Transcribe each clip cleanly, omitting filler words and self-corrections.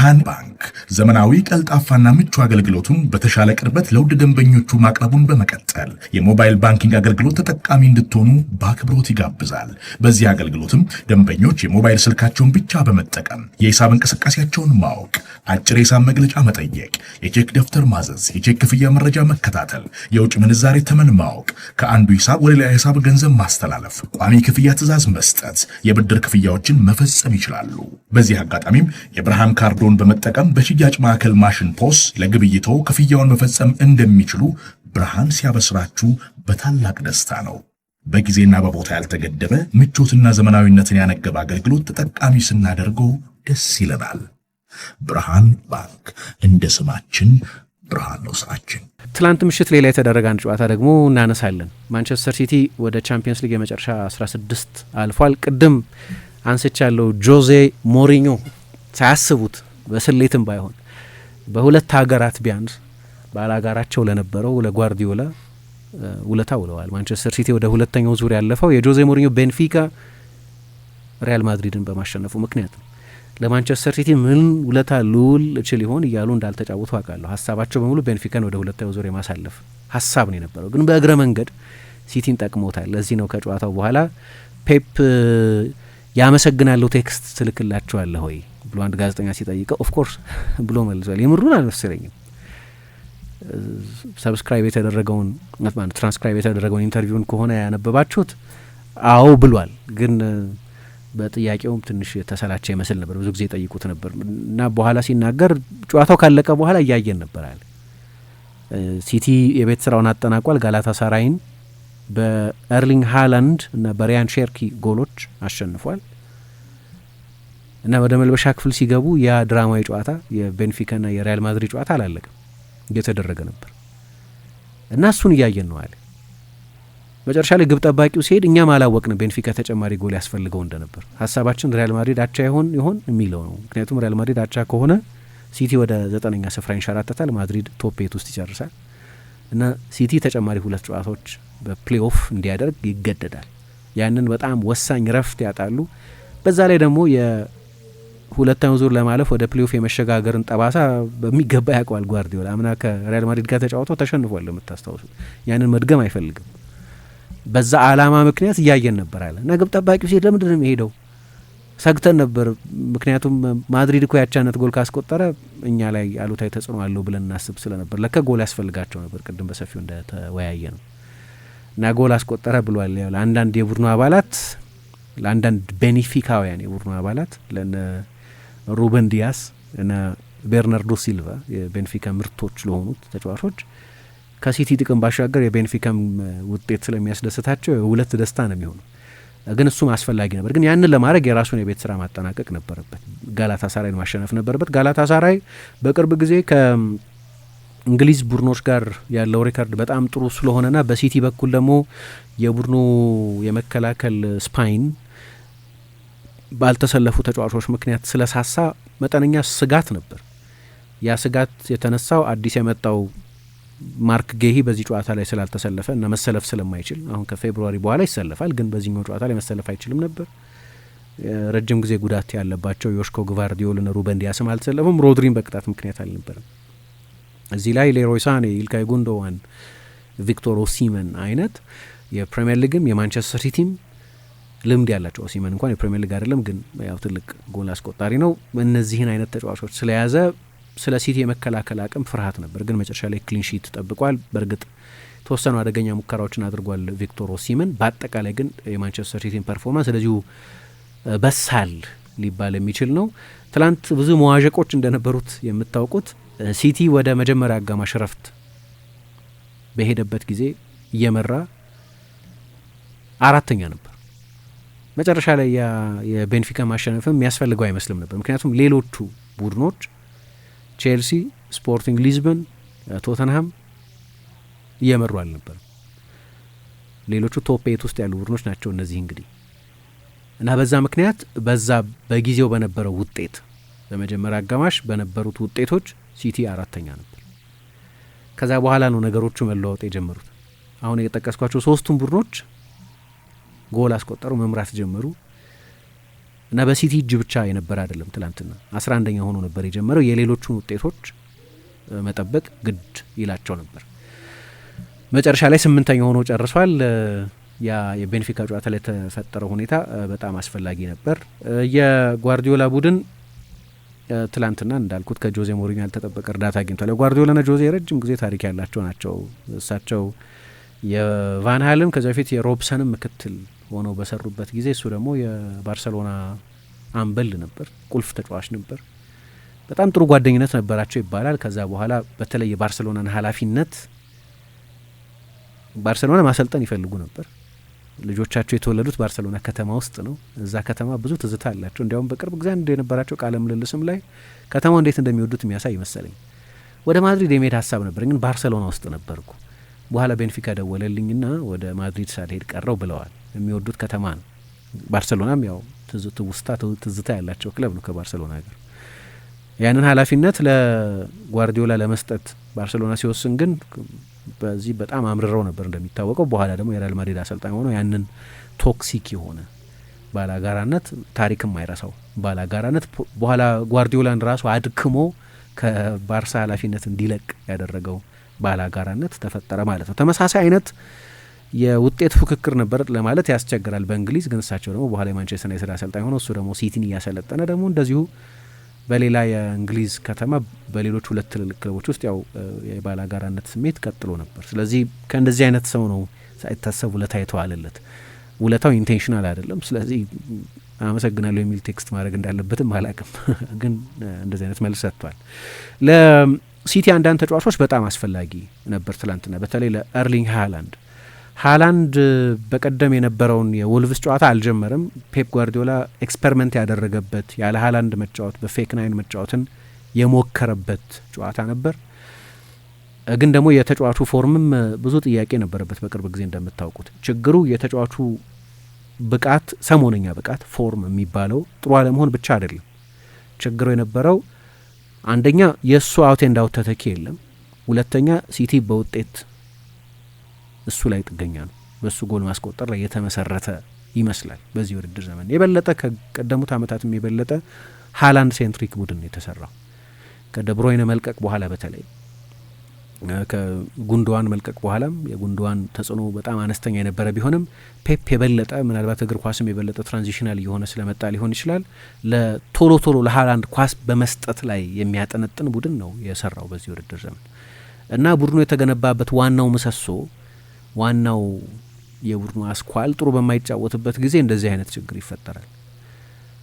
ብርሃን ባንክ ዘመናዊ ቀልጣፋና ምቹ አገልግሎቱን በተሻለ ቅርበት ለውድ ደንበኞቹ ማቅረቡን በመቀጠል የሞባይል ባንኪንግ አገልግሎት ተጠቃሚ እንድትሆኑ በአክብሮት ይጋብዛል። በዚህ አገልግሎትም ደንበኞች የሞባይል ስልካቸውን ብቻ በመጠቀም የሂሳብ እንቅስቃሴያቸውን ማወቅ፣ አጭር የሂሳብ መግለጫ መጠየቅ፣ የቼክ ደብተር ማዘዝ፣ የቼክ ክፍያ መረጃ መከታተል፣ የውጭ ምንዛሬ ተመን ማወቅ፣ ከአንዱ ሂሳብ ወደ ሌላ ሂሳብ ገንዘብ ማስተላለፍ፣ ቋሚ ክፍያ ትዕዛዝ መስጠት፣ የብድር ክፍያዎችን መፈጸም ይችላሉ። በዚህ አጋጣሚም የብርሃን ካርዶን በመጠቀም በሽያጭ ማዕከል ማሽን ፖስ ለግብይቶ ክፍያውን መፈጸም እንደሚችሉ ብርሃን ሲያበስራችሁ በታላቅ ደስታ ነው። በጊዜና በቦታ ያልተገደበ ምቾትና ዘመናዊነትን ያነገበ አገልግሎት ተጠቃሚ ስናደርገው ደስ ይለናል። ብርሃን ባንክ እንደ ስማችን ብርሃን ነው ስራችን። ትላንት ምሽት ሌላ የተደረገ አንድ ጨዋታ ደግሞ እናነሳለን። ማንቸስተር ሲቲ ወደ ቻምፒየንስ ሊግ የመጨረሻ 16 አልፏል። ቅድም አንስቻለሁ። ጆዜ ሞሪኞ ሳያስቡት በስሌትም ባይሆን በሁለት ሀገራት ቢያንስ ባላጋራቸው ለነበረው ለጓርዲዮላ ውለታ ውለዋል። ማንቸስተር ሲቲ ወደ ሁለተኛው ዙር ያለፈው የጆዜ ሞሪኞ ቤንፊካ ሪያል ማድሪድን በማሸነፉ ምክንያት ነው። ለማንቸስተር ሲቲ ምን ውለታ ልውል እችል ይሆን እያሉ እንዳልተጫወቱ አውቃለሁ። ሀሳባቸው በሙሉ ቤንፊካን ወደ ሁለተኛው ዙር የማሳለፍ ሀሳብ ነው የነበረው፣ ግን በእግረ መንገድ ሲቲን ጠቅሞታል። ለዚህ ነው ከጨዋታው በኋላ ፔፕ ያመሰግናለሁ ቴክስት ትልክላቸዋለህ ወይ ብሎ አንድ ጋዜጠኛ ሲጠይቀው ኦፍኮርስ ብሎ መልሷል። የምሩን አልመሰለኝም። ሰብስክራይብ የተደረገውን ትራንስክራይብ የተደረገውን ኢንተርቪውን ከሆነ ያነበባችሁት አዎ ብሏል። ግን በጥያቄውም ትንሽ የተሰላቸ ይመስል ነበር። ብዙ ጊዜ ጠይቁት ነበር እና በኋላ ሲናገር ጨዋታው ካለቀ በኋላ እያየን ነበር አለ። ሲቲ የቤት ስራውን አጠናቋል። ጋላታ ሳራይን በኤርሊንግ ሃላንድ እና በሪያን ሼርኪ ጎሎች አሸንፏል እና ወደ መልበሻ ክፍል ሲገቡ ያ ድራማዊ ጨዋታ የቤንፊካና የሪያል ማድሪድ ጨዋታ አላለቀም፣ እየተደረገ ነበር እና እሱን እያየን ነው አለ። መጨረሻ ላይ ግብ ጠባቂው ሲሄድ እኛም አላወቅንም ቤንፊካ ተጨማሪ ጎል ያስፈልገው እንደነበር። ሀሳባችን ሪያል ማድሪድ አቻ ይሆን የሚለው ነው። ምክንያቱም ሪያል ማድሪድ አቻ ከሆነ ሲቲ ወደ 9ኛ ስፍራ ይንሸራተታል፣ ማድሪድ ቶፕ 8 ውስጥ ይጨርሳል እና ሲቲ ተጨማሪ 2 ጨዋታዎች በፕሌኦፍ እንዲያደርግ ይገደዳል። ያንን በጣም ወሳኝ ረፍት ያጣሉ። በዛ ላይ ደግሞ የሁለተኛው ዙር ለማለፍ ወደ ፕሌኦፍ የመሸጋገርን ጠባሳ በሚገባ ያውቀዋል ጓርዲዮላ። አምና ከሪያል ማድሪድ ጋር ተጫውተው ተሸንፏል ለምታስታውሱት። ያንን መድገም አይፈልግም። በዛ አላማ ምክንያት እያየን ነበር አለ እና ግብ ጠባቂው ሲሄድ ለምንድን ነው የሚሄደው ሰግተን ነበር። ምክንያቱም ማድሪድ እኮ ያቻነት ጎል ካስቆጠረ እኛ ላይ አሉታዊ ተጽዕኖ አለው ብለን እናስብ ስለነበር ለከ ጎል ያስፈልጋቸው ነበር። ቅድም በሰፊው እንደተወያየ ነው እና ጎል አስቆጠረ ብሏል። ያው ለአንዳንድ የቡድኑ አባላት ለአንዳንድ ቤኒፊካውያን የቡድኑ አባላት ለነ ሩበን ዲያስ እና ቤርናርዶ ሲልቫ የቤንፊካ ምርቶች ለሆኑት ተጫዋቾች ከሲቲ ጥቅም ባሻገር የቤንፊካም ውጤት ስለሚያስደስታቸው የሁለት ደስታ ነው የሚሆነው። ግን እሱም አስፈላጊ ነበር። ግን ያንን ለማድረግ የራሱን የቤት ስራ ማጠናቀቅ ነበረበት። ጋላታ ሳራይን ማሸነፍ ነበረበት። ጋላታ ሳራይ በቅርብ ጊዜ ከእንግሊዝ ቡድኖች ጋር ያለው ሪካርድ በጣም ጥሩ ስለሆነና በሲቲ በኩል ደግሞ የቡድኑ የመከላከል ስፓይን ባልተሰለፉ ተጫዋቾች ምክንያት ስለሳሳ መጠነኛ ስጋት ነበር። ያ ስጋት የተነሳው አዲስ የመጣው ማርክ ጌሂ በዚህ ጨዋታ ላይ ስላልተሰለፈ እና መሰለፍ ስለማይችል አሁን ከፌብሩዋሪ በኋላ ይሰለፋል፣ ግን በዚህኛው ጨዋታ ላይ መሰለፍ አይችልም ነበር። ረጅም ጊዜ ጉዳት ያለባቸው ዮሽኮ ግቫርዲዮልና ሩበን ዲያስም አልተሰለፉም። ሮድሪን በቅጣት ምክንያት አልነበረም። እዚህ ላይ ሌሮይ ሳኔ፣ ኢልካይ ጉንዶዋን፣ ቪክቶር ኦሲመን አይነት የፕሪሚየር ሊግም የማንቸስተር ሲቲም ልምድ ያላቸው፣ ኦሲመን እንኳን የፕሪሚየር ሊግ አይደለም ግን ያው ትልቅ ጎል አስቆጣሪ ነው። እነዚህን አይነት ተጫዋቾች ስለያዘ ስለ ሲቲ የመከላከል አቅም ፍርሃት ነበር። ግን መጨረሻ ላይ ክሊንሺት ጠብቋል። በእርግጥ ተወሰኑ አደገኛ ሙከራዎችን አድርጓል ቪክቶር ኦሲመን። በአጠቃላይ ግን የማንቸስተር ሲቲን ፐርፎርማንስ ስለዚሁ በሳል ሊባል የሚችል ነው። ትላንት ብዙ መዋዠቆች እንደነበሩት የምታውቁት ሲቲ ወደ መጀመሪያ አጋማሽ ረፍት በሄደበት ጊዜ እየመራ 4ኛ ነበር። መጨረሻ ላይ የቤንፊካ ማሸነፍም የሚያስፈልገው አይመስልም ነበር። ምክንያቱም ሌሎቹ ቡድኖች ቼልሲ፣ ስፖርቲንግ ሊዝበን፣ ቶተንሃም እየመሩ አልነበር። ሌሎቹ ቶፕ 8 ውስጥ ያሉ ቡድኖች ናቸው እነዚህ እንግዲህ እና በዛ ምክንያት በዛ በጊዜው በነበረው ውጤት በመጀመሪያ አጋማሽ በነበሩት ውጤቶች ሲቲ 4ኛ ነበር። ከዛ በኋላ ነው ነገሮቹ መለዋወጥ የጀመሩት። አሁን የጠቀስኳቸው 3ቱም ቡድኖች ጎል አስቆጠሩ፣ መምራት ጀመሩ እና በሲቲ እጅ ብቻ የነበረ አይደለም። ትላንትና 11ኛ ሆኖ ነበር የጀመረው። የሌሎቹን ውጤቶች መጠበቅ ግድ ይላቸው ነበር። መጨረሻ ላይ 8ኛ ሆኖ ጨርሷል። ያ የቤንፊካ ጨዋታ ላይ የተፈጠረው ሁኔታ በጣም አስፈላጊ ነበር። የጓርዲዮላ ቡድን ትላንትና እንዳልኩት ከጆዜ ሞሪኞ ያልተጠበቀ እርዳታ አግኝቷል። ጓርዲዮላና ጆዜ ረጅም ጊዜ ታሪክ ያላቸው ናቸው። እሳቸው የቫን ሃልም ከዚ በፊት የሮብሰንም ምክትል ሆነው በሰሩበት ጊዜ እሱ ደግሞ የባርሰሎና አምበል ነበር፣ ቁልፍ ተጫዋች ነበር። በጣም ጥሩ ጓደኝነት ነበራቸው ይባላል። ከዛ በኋላ በተለይ የባርሰሎናን ኃላፊነት ባርሰሎና ማሰልጠን ይፈልጉ ነበር። ልጆቻቸው የተወለዱት ባርሰሎና ከተማ ውስጥ ነው። እዛ ከተማ ብዙ ትዝታ አላቸው። እንዲያውም በቅርብ ጊዜ አንድ የነበራቸው ቃለ ምልልስም ላይ ከተማው እንዴት እንደሚወዱት የሚያሳይ መሰለኝ። ወደ ማድሪድ የመሄድ ሀሳብ ነበር፣ ግን ባርሰሎና ውስጥ ነበርኩ። በኋላ ቤንፊካ ደወለልኝና ወደ ማድሪድ ሳልሄድ ቀረው ብለዋል። የሚወዱት ከተማ ነው። ባርሰሎናም ያው ትዝታ ያላቸው ክለብ ነው ከባርሰሎና ጋር። ያንን ኃላፊነት ለጓርዲዮላ ለመስጠት ባርሰሎና ሲወስን ግን በዚህ በጣም አምርረው ነበር እንደሚታወቀው። በኋላ ደግሞ የሪያል ማድሪድ አሰልጣኝ ሆነው ያንን ቶክሲክ የሆነ ባላጋራነት ታሪክም አይረሳው ባላጋራነት በኋላ ጓርዲዮላን ራሱ አድክሞ ከባርሳ ኃላፊነት እንዲለቅ ያደረገው ባላጋራነት ተፈጠረ ማለት ነው። ተመሳሳይ አይነት የውጤት ፉክክር ነበር ለማለት ያስቸግራል በእንግሊዝ። ግን እሳቸው ደግሞ በኋላ የማንቸስተር ዩናይትድ አሰልጣኝ ሆነው እሱ ደግሞ ሲቲን እያሰለጠነ ደግሞ እንደዚሁ በሌላ የእንግሊዝ ከተማ በሌሎች ሁለት ትልልቅ ክለቦች ውስጥ ያው የባላጋራነት ስሜት ቀጥሎ ነበር። ስለዚህ ከእንደዚህ አይነት ሰው ነው ሳይታሰብ ውለታ የተዋለለት። ውለታው ኢንቴንሽናል አይደለም። ስለዚህ አመሰግናለሁ የሚል ቴክስት ማድረግ እንዳለበትም አላቅም፣ ግን እንደዚህ አይነት መልስ ሰጥቷል። ለሲቲ አንዳንድ ተጫዋቾች በጣም አስፈላጊ ነበር ትላንትና፣ በተለይ ለኤርሊንግ ሃላንድ በቀደም የነበረውን የወልቭስ ጨዋታ አልጀመረም። ፔፕ ጓርዲዮላ ኤክስፐሪመንት ያደረገበት ያለ ሃላንድ መጫወት በፌክ ናይን መጫወትን የሞከረበት ጨዋታ ነበር። ግን ደግሞ የተጫዋቹ ፎርምም ብዙ ጥያቄ ነበረበት። በቅርብ ጊዜ እንደምታውቁት ችግሩ የተጫዋቹ ብቃት፣ ሰሞነኛ ብቃት ፎርም የሚባለው ጥሩ አለመሆን ብቻ አይደለም። ችግሩ የነበረው አንደኛ የእሱ አውት ኤንድ አውት ተተኪ የለም። ሁለተኛ ሲቲ በውጤት እሱ ላይ ጥገኛ ነው። በእሱ ጎል ማስቆጠር ላይ የተመሰረተ ይመስላል። በዚህ ውድድር ዘመን የበለጠ ከቀደሙት ዓመታትም የበለጠ ሃላንድ ሴንትሪክ ቡድን የተሰራው ከደብሮይነ መልቀቅ በኋላ በተለይ ከጉንዶዋን መልቀቅ በኋላም የጉንዶዋን ተጽዕኖ በጣም አነስተኛ የነበረ ቢሆንም ፔፕ የበለጠ ምናልባት እግር ኳስም የበለጠ ትራንዚሽናል እየሆነ ስለመጣ ሊሆን ይችላል ለቶሎ ለሃላንድ ኳስ በመስጠት ላይ የሚያጠነጥን ቡድን ነው የሰራው በዚህ ውድድር ዘመን እና ቡድኑ የተገነባበት ዋናው ምሰሶ ዋናው የቡድኑ አስኳል ጥሩ በማይጫወትበት ጊዜ እንደዚህ አይነት ችግር ይፈጠራል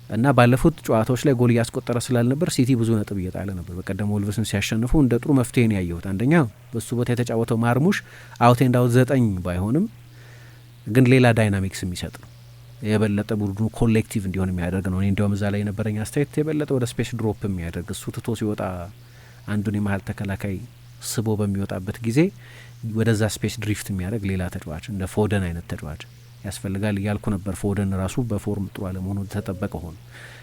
እና ባለፉት ጨዋታዎች ላይ ጎል እያስቆጠረ ስላልነበር ሲቲ ብዙ ነጥብ እየጣለ ነበር። በቀደም ወልቭስን ሲያሸንፉ እንደ ጥሩ መፍትሄ ነው ያየሁት። አንደኛ በሱ ቦታ የተጫወተው ማርሙሽ አውት ኤንድ አውት 9 ባይሆንም ግን ሌላ ዳይናሚክስ የሚሰጥ ነው። የበለጠ ቡድኑ ኮሌክቲቭ እንዲሆን የሚያደርግ ነው። እኔ እንዲያውም እዛ ላይ የነበረኝ አስተያየት የበለጠ ወደ ስፔስ ድሮፕ የሚያደርግ እሱ ትቶ ሲወጣ አንዱን የመሀል ተከላካይ ስቦ በሚወጣበት ጊዜ ወደዛ ስፔስ ድሪፍት የሚያደርግ ሌላ ተጫዋች እንደ ፎደን አይነት ተጫዋች ያስፈልጋል እያልኩ ነበር። ፎደን ራሱ በፎርም ጥሩ አለመሆኑ ተጠበቀ ሆኖ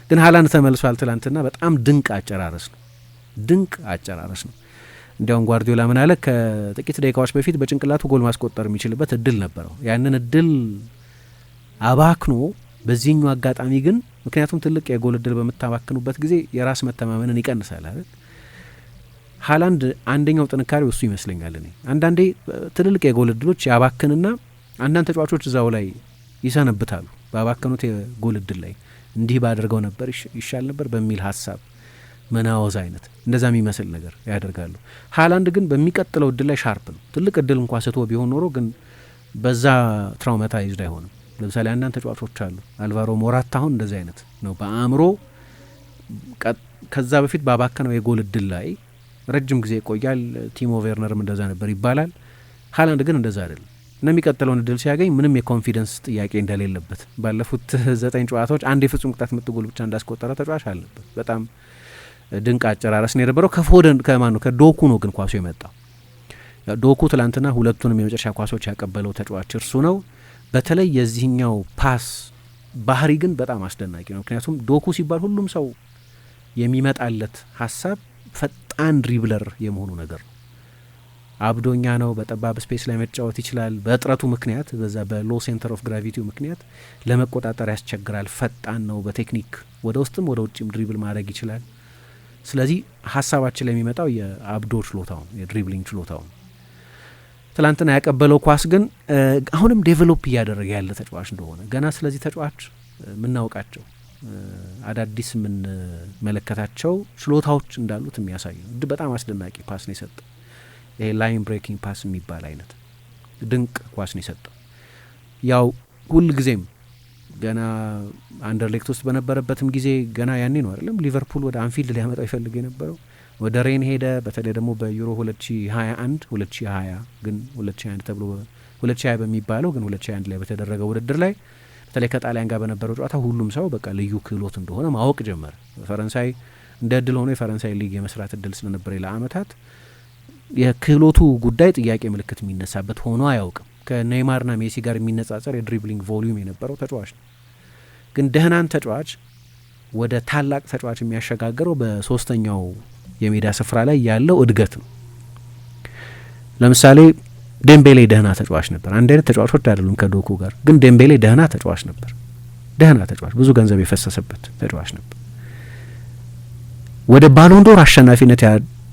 ግን ሃላንድ ተመልሷል። ትላንትና በጣም ድንቅ አጨራረስ ነው። እንዲያውም ጓርዲዮላ ምን አለ፣ ከጥቂት ደቂቃዎች በፊት በጭንቅላቱ ጎል ማስቆጠር የሚችልበት እድል ነበረው። ያንን እድል አባክኖ በዚህኛው አጋጣሚ ግን ምክንያቱም ትልቅ የጎል እድል በምታባክኑበት ጊዜ የራስ መተማመንን ይቀንሳል አይደል። ሃላንድ አንደኛው ጥንካሬው እሱ ይመስለኛል። እኔ አንዳንዴ ትልልቅ የጎል እድሎች ያባክንና አንዳንድ ተጫዋቾች እዛው ላይ ይሰነብታሉ። ባባከኑት የጎል እድል ላይ እንዲህ ባደርገው ነበር ይሻል ነበር በሚል ሀሳብ መናወዝ አይነት እንደዛ የሚመስል ነገር ያደርጋሉ። ሃላንድ ግን በሚቀጥለው እድል ላይ ሻርፕ ነው። ትልቅ እድል እንኳ ስቶ ቢሆን ኖሮ ግን በዛ ትራውማታይዝድ አይሆንም። ለምሳሌ አንዳንድ ተጫዋቾች አሉ፣ አልቫሮ ሞራታ አሁን እንደዚህ አይነት ነው። በአእምሮ ከዛ በፊት ባባከነው የጎል እድል ላይ ረጅም ጊዜ ይቆያል። ቲሞ ቬርነርም እንደዛ ነበር ይባላል። ሃላንድ ግን እንደዛ አይደለም እና የሚቀጥለውን እድል ሲያገኝ ምንም የኮንፊደንስ ጥያቄ እንደሌለበት ባለፉት 9 ጨዋታዎች አንድ የፍጹም ቅጣት ምት ጎል ብቻ እንዳስቆጠረ ተጫዋች አለበት። በጣም ድንቅ አጨራረስ ነው የነበረው። ከፎደን ከዶኩ ነው ግን ኳሱ የመጣው። ዶኩ ትላንትና ሁለቱንም የመጨረሻ ኳሶች ያቀበለው ተጫዋች እርሱ ነው። በተለይ የዚህኛው ፓስ ባህሪ ግን በጣም አስደናቂ ነው። ምክንያቱም ዶኩ ሲባል ሁሉም ሰው የሚመጣለት ሀሳብ ፈጣን ድሪብለር የመሆኑ ነገር ነው። አብዶኛ ነው። በጠባብ ስፔስ ላይ መጫወት ይችላል። በእጥረቱ ምክንያት በዛ በሎ ሴንተር ኦፍ ግራቪቲው ምክንያት ለመቆጣጠር ያስቸግራል። ፈጣን ነው። በቴክኒክ ወደ ውስጥም ወደ ውጭም ድሪብል ማድረግ ይችላል። ስለዚህ ሀሳባችን ላይ የሚመጣው የአብዶ ችሎታውን የድሪብሊንግ ችሎታውን ትላንትና ያቀበለው ኳስ ግን አሁንም ዴቨሎፕ እያደረገ ያለ ተጫዋች እንደሆነ ገና ስለዚህ ተጫዋች የምናውቃቸው አዳዲስ የምንመለከታቸው ችሎታዎች እንዳሉት የሚያሳይ ነው። በጣም አስደናቂ ፓስ ነው የሰጠው። ይሄ ላይን ብሬኪንግ ፓስ የሚባል አይነት ድንቅ ኳስ ነው የሰጠው። ያው ሁል ጊዜም ገና አንደርሌክት ውስጥ በነበረበትም ጊዜ ገና ያኔ ነው አይደለም ሊቨርፑል ወደ አንፊልድ ሊያመጣው ይፈልግ የነበረው ወደ ሬን ሄደ። በተለይ ደግሞ በዩሮ 2020 ግን 2021 ተብሎ 2020 በሚባለው ግን 2021 ላይ በተደረገው ውድድር ላይ በተለይ ከጣሊያን ጋር በነበረው ጨዋታ ሁሉም ሰው በቃ ልዩ ክህሎት እንደሆነ ማወቅ ጀመረ። ፈረንሳይ እንደ እድል ሆኖ የፈረንሳይ ሊግ የመስራት እድል ስለነበረ ለአመታት የክህሎቱ ጉዳይ ጥያቄ ምልክት የሚነሳበት ሆኖ አያውቅም። ከኔይማርና ሜሲ ጋር የሚነጻጸር የድሪብሊንግ ቮሊዩም የነበረው ተጫዋች ነው። ግን ደህናን ተጫዋች ወደ ታላቅ ተጫዋች የሚያሸጋግረው በሶስተኛው የሜዳ ስፍራ ላይ ያለው እድገት ነው። ለምሳሌ ዴምቤሌ ደህና ተጫዋች ነበር። አንድ አይነት ተጫዋቾች አይደሉም ከዶኩ ጋር፣ ግን ዴምቤሌ ደህና ተጫዋች ነበር። ደህና ተጫዋች፣ ብዙ ገንዘብ የፈሰሰበት ተጫዋች ነበር። ወደ ባሎንዶር አሸናፊነት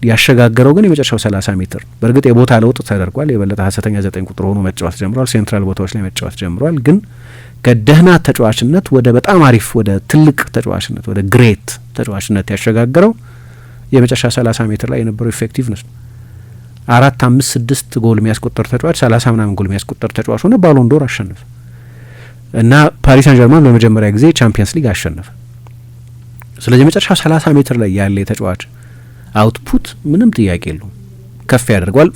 ያሸጋገረው ግን የመጨረሻው 30 ሜትር። በእርግጥ የቦታ ለውጥ ተደርጓል። የበለጠ ሀሰተኛ 9 ቁጥር ሆኖ መጫወት ጀምሯል። ሴንትራል ቦታዎች ላይ መጫወት ጀምሯል። ግን ከደህና ተጫዋችነት ወደ በጣም አሪፍ ወደ ትልቅ ተጫዋችነት ወደ ግሬት ተጫዋችነት ያሸጋገረው የመጨረሻ 30 ሜትር ላይ የነበረው ኢፌክቲቭነስ ነው። 4 5 6 ጎል የሚያስቆጠር ተጫዋች 30 ምናምን ጎል የሚያስቆጠር ተጫዋች ሆነ። ባሎንዶር አሸነፈ እና ፓሪስ ሳን ጀርማን በመጀመሪያ ጊዜ ቻምፒየንስ ሊግ አሸነፈ። ስለዚህ የመጨረሻ 30 ሜትር ላይ ያለ የተጫዋች አውትፑት ምንም ጥያቄ የለውም ከፍ ያደርገዋል።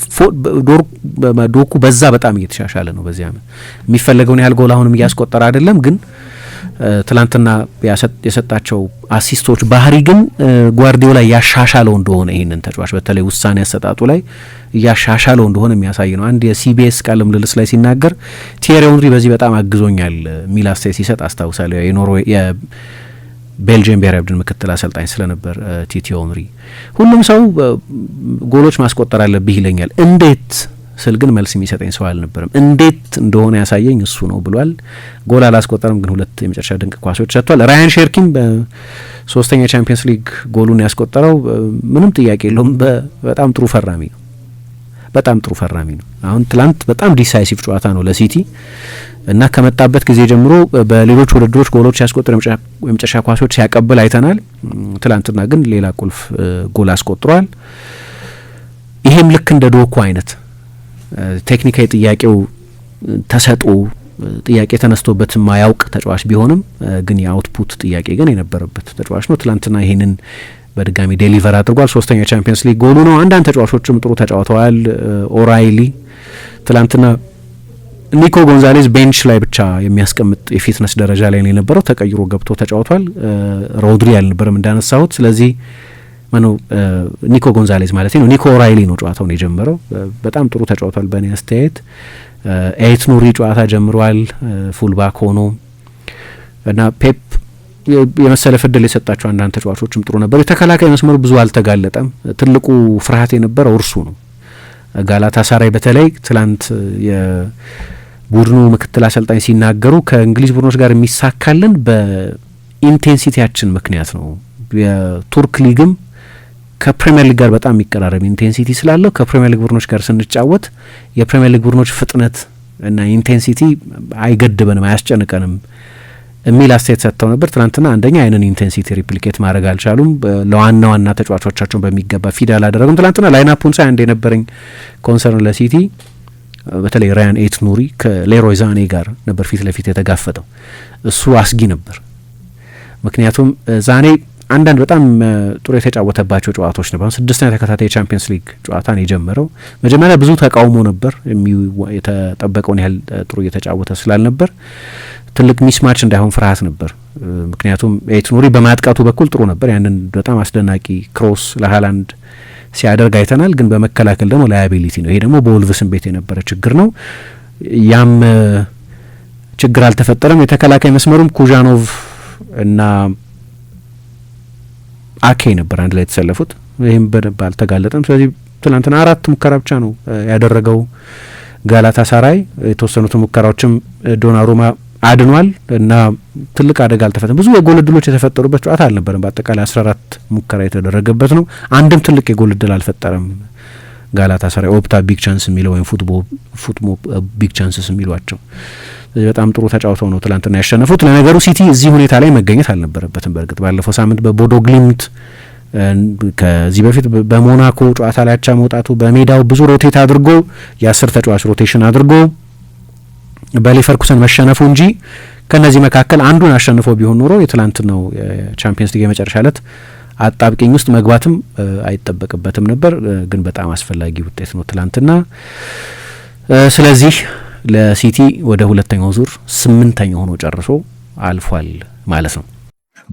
ዶኩ በዛ በጣም እየተሻሻለ ነው። በዚህ አመት የሚፈለገውን ያህል ጎል አሁንም እያስቆጠረ አይደለም፣ ግን ትላንትና የሰጣቸው አሲስቶች ባህሪ ግን ጓርዲዮላ ያሻሻለው እንደሆነ ይህንን ተጫዋች በተለይ ውሳኔ አሰጣጡ ላይ እያሻሻለው እንደሆነ የሚያሳይ ነው። አንድ የሲቢኤስ ቃለ ምልልስ ላይ ሲናገር ቲየሪ ኦንሪ በዚህ በጣም አግዞኛል የሚል አስተያየት ሲሰጥ አስታውሳለሁ። የኖርዌይ የቤልጅየም ብሔራዊ ቡድን ምክትል አሰልጣኝ ስለነበር ቲቲ ኦንሪ ሁሉም ሰው ጎሎች ማስቆጠር አለብህ ይለኛል፣ እንዴት ስል ግን መልስ የሚሰጠኝ ሰው አልነበረም። እንዴት እንደሆነ ያሳየኝ እሱ ነው ብሏል። ጎል አላስቆጠርም፣ ግን 2 የመጨረሻ ድንቅ ኳሶች ሰጥቷል። ራያን ሼርኪም በ3ኛ ቻምፒየንስ ሊግ ጎሉን ያስቆጠረው ምንም ጥያቄ የለውም። በጣም ጥሩ ፈራሚ ነው። በጣም ጥሩ ፈራሚ ነው። አሁን ትላንት በጣም ዲሳይሲቭ ጨዋታ ነው ለሲቲ እና ከመጣበት ጊዜ ጀምሮ በሌሎች ውድድሮች ጎሎች ያስቆጠረ የመጨረሻ ኳሶች ሲያቀብል አይተናል። ትላንትና ግን ሌላ ቁልፍ ጎል አስቆጥሯል። ይሄም ልክ እንደ ዶኩ አይነት ቴክኒካዊ ጥያቄው ተሰጥኦ ጥያቄ ተነስቶበት ማያውቅ ተጫዋች ቢሆንም ግን የአውትፑት ጥያቄ ግን የነበረበት ተጫዋች ነው። ትላንትና ይሄንን በድጋሚ ዴሊቨር አድርጓል። 3ኛ ቻምፒየንስ ሊግ ጎሉ ነው። አንዳንድ ተጫዋቾችም ጥሩ ተጫውተዋል። ኦራይሊ ትላንትና ኒኮ ጎንዛሌዝ ቤንች ላይ ብቻ የሚያስቀምጥ የፊትነስ ደረጃ ላይ ነው የነበረው። ተቀይሮ ገብቶ ተጫውቷል። ሮድሪ አልነበረም እንዳነሳሁት። ስለዚህ ማነው ኒኮ ጎንዛሌዝ ማለት ነው። ኒኮ ኦራይሊ ነው ጨዋታውን የጀመረው። በጣም ጥሩ ተጫውቷል በእኔ አስተያየት። ኤት ኑሪ ጨዋታ ጀምሯል ፉልባክ ሆኖ እና ፔፕ የመሰለፍ እድል የሰጣቸው አንዳንድ ተጫዋቾችም ጥሩ ነበሩ። የተከላካይ መስመሩ ብዙ አልተጋለጠም። ትልቁ ፍርሃት የነበረው እርሱ ነው። ጋላታሳራይ በተለይ ትላንት የቡድኑ ምክትል አሰልጣኝ ሲናገሩ ከእንግሊዝ ቡድኖች ጋር የሚሳካልን በኢንቴንሲቲያችን ምክንያት ነው። የቱርክ ሊግም ከፕሪሚየር ሊግ ጋር በጣም የሚቀራረብ ኢንቴንሲቲ ስላለው ከፕሪሚየር ሊግ ቡድኖች ጋር ስንጫወት የፕሪሚየር ሊግ ቡድኖች ፍጥነት እና ኢንቴንሲቲ አይገድበንም፣ አያስጨንቀንም የሚል አስተያየት ሰጥተው ነበር። ትናንትና አንደኛ ያንን ኢንቴንሲቲ ሪፕሊኬት ማድረግ አልቻሉም። ለዋና ዋና ተጫዋቾቻቸውን በሚገባ ፊድ አላደረጉም። ትናንትና ላይናፑን ሳይ አንድ የነበረኝ ኮንሰርን ለሲቲ በተለይ ራያን ኤት ኑሪ ከሌሮይ ዛኔ ጋር ነበር ፊት ለፊት የተጋፈጠው። እሱ አስጊ ነበር። ምክንያቱም ዛኔ አንዳንድ በጣም ጥሩ የተጫወተባቸው ጨዋታዎች ነበር። 6ኛ ተከታታይ የቻምፒየንስ ሊግ ጨዋታን የጀመረው መጀመሪያ ብዙ ተቃውሞ ነበር። የተጠበቀውን ያህል ጥሩ እየተጫወተ ስላልነበር ትልቅ ሚስማች እንዳይሆን ፍርሃት ነበር። ምክንያቱም ኤት ኑሪ በማጥቃቱ በኩል ጥሩ ነበር። ያንን በጣም አስደናቂ ክሮስ ለሃላንድ ሲያደርግ አይተናል። ግን በመከላከል ደግሞ ላያቢሊቲ ነው። ይሄ ደግሞ በወልቭስን ቤት የነበረ ችግር ነው። ያም ችግር አልተፈጠረም። የተከላካይ መስመሩም ኩዣኖቭ እና አኬ ነበር አንድ ላይ የተሰለፉት። ይህም በደንብ አልተጋለጠም። ስለዚህ ትናንትና 4 ሙከራ ብቻ ነው ያደረገው ጋላታሳራይ። የተወሰኑት ሙከራዎችም ዶናሩማ አድኗል እና ትልቅ አደጋ አልተፈጠረም። ብዙ የጎል እድሎች የተፈጠሩበት ጨዋታ አልነበረም። በአጠቃላይ 14 ሙከራ የተደረገበት ነው። አንድም ትልቅ የጎል እድል አልፈጠረም ጋላታሳራይ። ኦፕታ ቢግ ቻንስ የሚለው ወይም ፉትቦል ቢግ ቻንስስ የሚሏቸው በጣም ጥሩ ተጫውተው ነው ትላንትና ያሸነፉት። ለነገሩ ሲቲ እዚህ ሁኔታ ላይ መገኘት አልነበረበትም። በእርግጥ ባለፈው ሳምንት በቦዶ ግሊምት፣ ከዚህ በፊት በሞናኮ ጨዋታ ላይ አቻ መውጣቱ፣ በሜዳው ብዙ ሮቴት አድርጎ የ10 ተጫዋች ሮቴሽን አድርጎ በሌቨርኩሰን መሸነፉ እንጂ ከነዚህ መካከል አንዱን አሸንፎ ቢሆን ኖሮ የትላንትናው የቻምፒየንስ ሊግ የመጨረሻ ዕለት አጣብቂኝ ውስጥ መግባትም አይጠበቅበትም ነበር። ግን በጣም አስፈላጊ ውጤት ነው ትላንትና። ስለዚህ ለሲቲ ወደ ሁለተኛው ዙር 8ኛ ሆኖ ጨርሶ አልፏል ማለት ነው።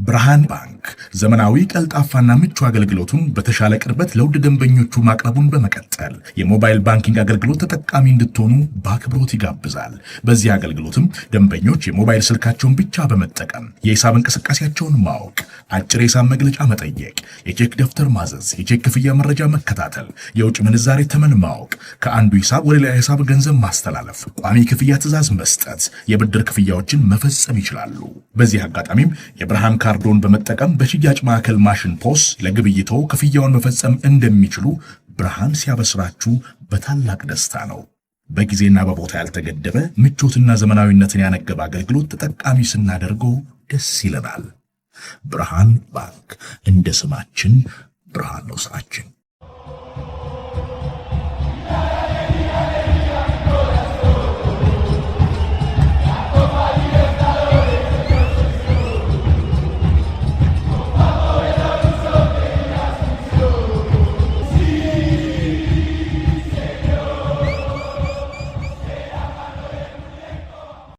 ብርሃን ባንክ ዘመናዊ ቀልጣፋና ምቹ አገልግሎቱን በተሻለ ቅርበት ለውድ ደንበኞቹ ማቅረቡን በመቀጠል የሞባይል ባንኪንግ አገልግሎት ተጠቃሚ እንድትሆኑ በአክብሮት ይጋብዛል። በዚህ አገልግሎትም ደንበኞች የሞባይል ስልካቸውን ብቻ በመጠቀም የሂሳብ እንቅስቃሴያቸውን ማወቅ፣ አጭር የሂሳብ መግለጫ መጠየቅ፣ የቼክ ደብተር ማዘዝ፣ የቼክ ክፍያ መረጃ መከታተል፣ የውጭ ምንዛሬ ተመን ማወቅ፣ ከአንዱ ሂሳብ ወደ ሌላ ሂሳብ ገንዘብ ማስተላለፍ፣ ቋሚ ክፍያ ትዕዛዝ መስጠት፣ የብድር ክፍያዎችን መፈጸም ይችላሉ። በዚህ አጋጣሚም የብርሃን ካርዶን በመጠቀም በሽያጭ ማዕከል ማሽን ፖስ ለግብይቶ ክፍያውን መፈጸም እንደሚችሉ ብርሃን ሲያበስራችሁ በታላቅ ደስታ ነው። በጊዜና በቦታ ያልተገደበ ምቾትና ዘመናዊነትን ያነገበ አገልግሎት ተጠቃሚ ስናደርገው ደስ ይለናል። ብርሃን ባንክ፣ እንደ ስማችን ብርሃን ነው ስራችን።